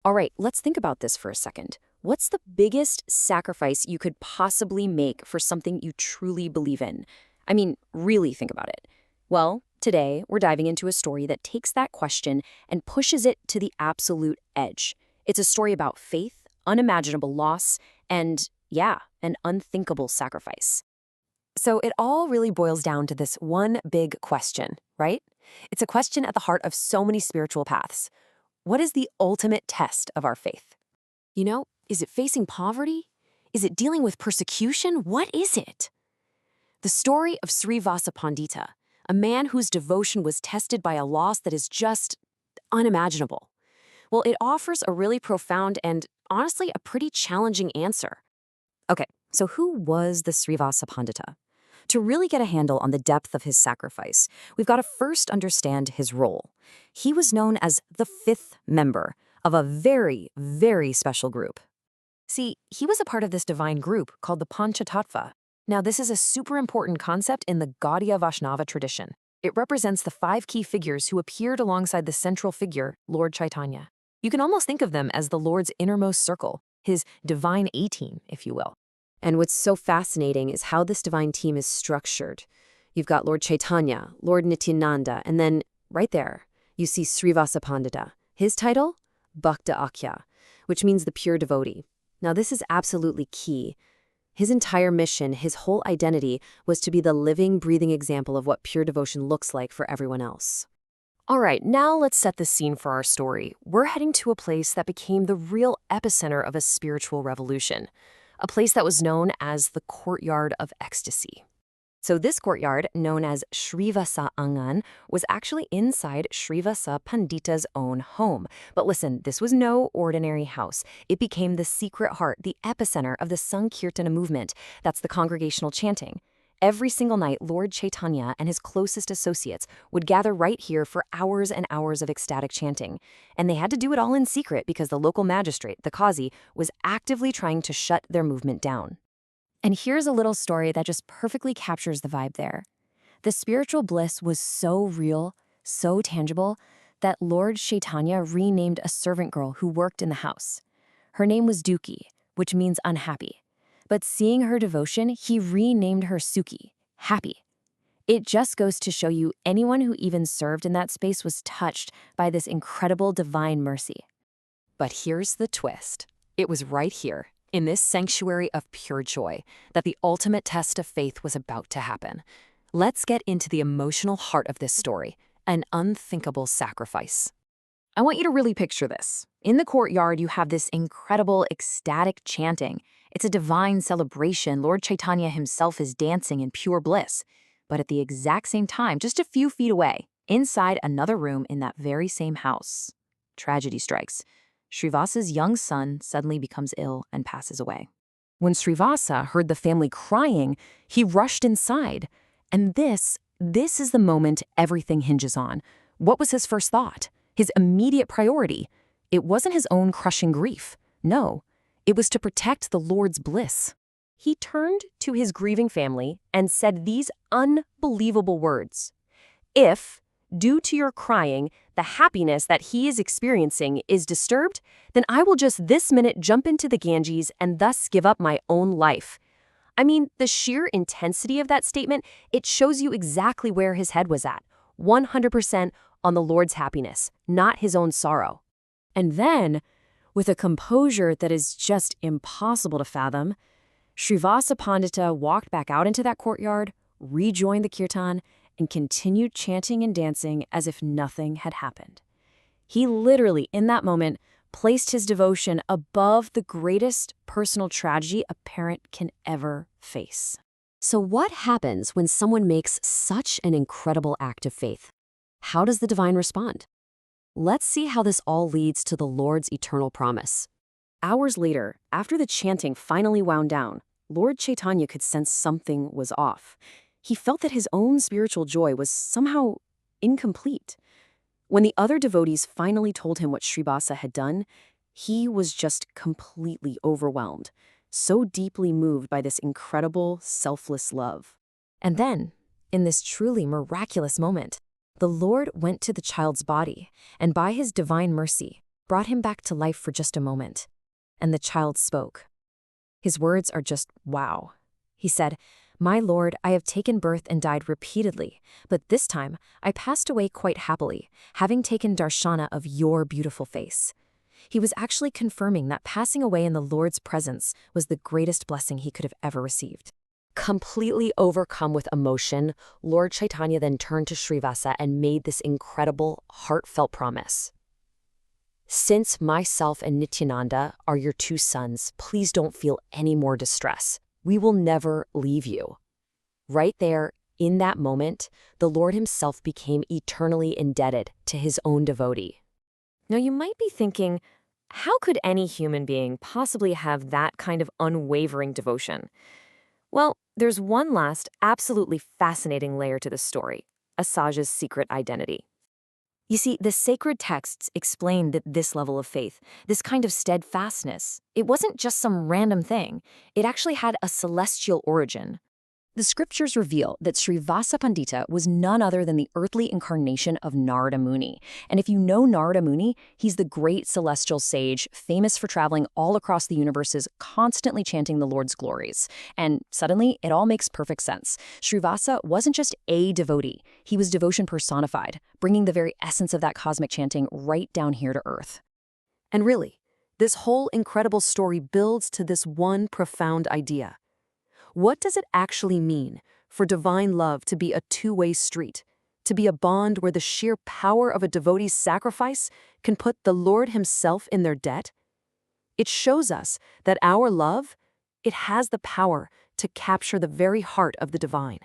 All right, let's think about this for a second. What's the biggest sacrifice you could possibly make for something you truly believe in? I mean, really think about it. Well, today we're diving into a story that takes that question and pushes it to the absolute edge. It's a story about faith, unimaginable loss, and, yeah, an unthinkable sacrifice. So it all really boils down to this one big question, right? It's a question at the heart of so many spiritual paths. What is the ultimate test of our faith? Is it facing poverty? Is it dealing with persecution? What is it? The story of Srivasa Pandita, a man whose devotion was tested by a loss that is just unimaginable. Well, it offers a really profound and, honestly, a pretty challenging answer. Okay, so who was the Srivasa Pandita? To really get a handle on the depth of his sacrifice, we've got to first understand his role. He was known as the fifth member of a very, very special group. See, he was a part of this divine group called the Pancha Tattva. Now, this is a super important concept in the Gaudiya Vaishnava tradition. It represents the 5 key figures who appeared alongside the central figure, Lord Chaitanya. You can almost think of them as the Lord's innermost circle, his divine A-team, if you will. And what's so fascinating is how this divine team is structured. You've got Lord Chaitanya, Lord Nityananda, and then, right there, you see Srivasa Pandita. His title? Bhakta Akhya, which means the pure devotee. Now, this is absolutely key. His entire mission, his whole identity, was to be the living, breathing example of what pure devotion looks like for everyone else. All right, now let's set the scene for our story. We're heading to a place that became the real epicenter of a spiritual revolution, a place that was known as the Courtyard of Ecstasy. So this courtyard, known as Srivasa Angan, was actually inside Srivasa Pandita's own home. But listen, this was no ordinary house. It became the secret heart, the epicenter of the Sankirtana movement. That's the congregational chanting. Every single night, Lord Chaitanya and his closest associates would gather right here for hours and hours of ecstatic chanting. And they had to do it all in secret because the local magistrate, the Qazi, was actively trying to shut their movement down. And here's a little story that just perfectly captures the vibe there. The spiritual bliss was so real, so tangible, that Lord Chaitanya renamed a servant girl who worked in the house. Her name was Duki, which means unhappy. But seeing her devotion, he renamed her Suki, happy. It just goes to show you anyone who even served in that space was touched by this incredible divine mercy. But here's the twist. It was right here, in this sanctuary of pure joy, that the ultimate test of faith was about to happen. Let's get into the emotional heart of this story, an unthinkable sacrifice. I want you to really picture this. In the courtyard, you have this incredible, ecstatic chanting. It's a divine celebration. Lord Chaitanya himself is dancing in pure bliss. But at the exact same time, just a few feet away, inside another room in that very same house, tragedy strikes. Srivasa's young son suddenly becomes ill and passes away. When Srivasa heard the family crying, he rushed inside. And this is the moment everything hinges on. What was his first thought? His immediate priority? It wasn't his own crushing grief. No, it was to protect the Lord's bliss. He turned to his grieving family and said these unbelievable words. If, due to your crying, the happiness that he is experiencing is disturbed, then I will just this minute jump into the Ganges and thus give up my own life. I mean, the sheer intensity of that statement, it shows you exactly where his head was at. 100% on the Lord's happiness, not his own sorrow. And then, with a composure that is just impossible to fathom, Srivasa Pandita walked back out into that courtyard, rejoined the kirtan, and continued chanting and dancing as if nothing had happened. He literally, in that moment, placed his devotion above the greatest personal tragedy a parent can ever face. So what happens when someone makes such an incredible act of faith? How does the divine respond? Let's see how this all leads to the Lord's eternal promise. Hours later, after the chanting finally wound down, Lord Chaitanya could sense something was off. He felt that his own spiritual joy was somehow incomplete. When the other devotees finally told him what Srivasa had done, he was just completely overwhelmed, so deeply moved by this incredible, selfless love. And then, in this truly miraculous moment, the Lord went to the child's body, and by his divine mercy, brought him back to life for just a moment. And the child spoke. His words are just wow. He said, "My Lord, I have taken birth and died repeatedly, but this time I passed away quite happily, having taken darshana of your beautiful face." He was actually confirming that passing away in the Lord's presence was the greatest blessing he could have ever received. Completely overcome with emotion, Lord Chaitanya then turned to Srivasa and made this incredible, heartfelt promise. "Since myself and Nityananda are your two sons, please don't feel any more distress. We will never leave you." Right there, in that moment, the Lord himself became eternally indebted to his own devotee. Now you might be thinking, how could any human being possibly have that kind of unwavering devotion? Well, there's one last, absolutely fascinating layer to the story, Asaja's secret identity. You see, the sacred texts explain that this level of faith, this kind of steadfastness, it wasn't just some random thing. It actually had a celestial origin. The scriptures reveal that Srivasa Pandita was none other than the earthly incarnation of Narada Muni. And if you know Narada Muni, he's the great celestial sage, famous for traveling all across the universes, constantly chanting the Lord's glories. And suddenly, it all makes perfect sense. Srivasa wasn't just a devotee, he was devotion personified, bringing the very essence of that cosmic chanting right down here to earth. And really, this whole incredible story builds to this one profound idea. What does it actually mean for divine love to be a two-way street, to be a bond where the sheer power of a devotee's sacrifice can put the Lord himself in their debt? It shows us that our love, it has the power to capture the very heart of the divine.